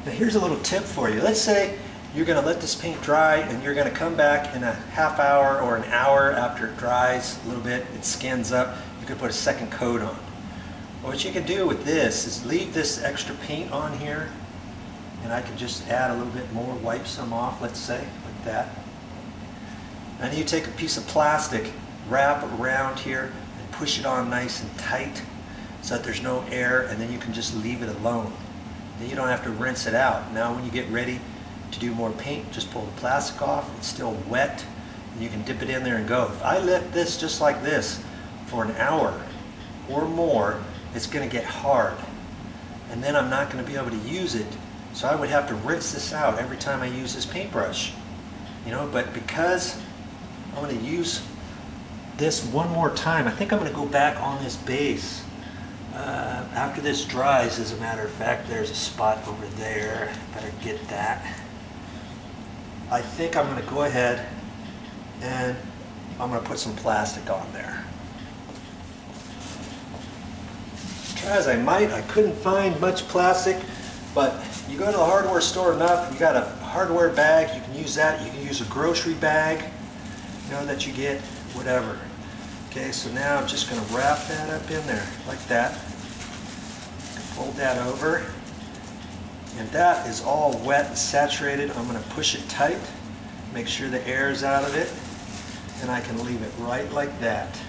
Now here's a little tip for you. Let's say you're going to let this paint dry and you're going to come back in a half hour or an hour after it dries a little bit, it skins up, you could put a second coat on. What you can do with this is leave this extra paint on here, and I can just add a little bit more, wipe some off, let's say, like that. And you take a piece of plastic, wrap around here, and push it on nice and tight so that there's no air, and then you can just leave it alone. Then you don't have to rinse it out. Now when you get ready to do more paint, just pull the plastic off, it's still wet, and you can dip it in there and go. If I left this just like this for an hour or more, it's going to get hard, and then I'm not going to be able to use it, so I would have to rinse this out every time I use this paintbrush. You know, but because I'm going to use this one more time, I think I'm going to go back on this base. After this dries, as a matter of fact, there's a spot over there. Better get that. I think I'm going to go ahead and I'm going to put some plastic on there. Try as I might, I couldn't find much plastic, but you go to the hardware store enough, you got a hardware bag, you can use that. You can use a grocery bag, you know, that you get, whatever. Okay, so now I'm just going to wrap that up in there like that. Fold that over, and that is all wet and saturated. I'm going to push it tight, make sure the air is out of it, and I can leave it right like that.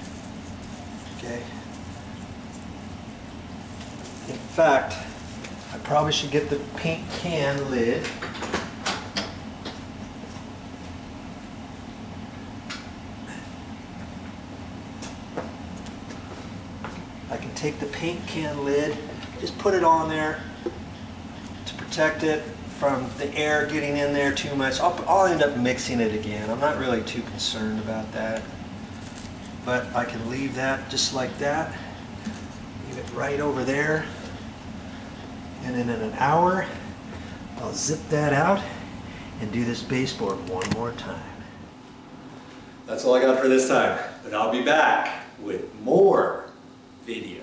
Okay. In fact, I probably should get the paint can lid. I can take the paint can lid, just put it on there to protect it from the air getting in there too much. I'll end up mixing it again. I'm not really too concerned about that. But I can leave that just like that. Leave it right over there. And then in an hour, I'll zip that out and do this baseboard one more time. That's all I got for this time, but I'll be back with more video.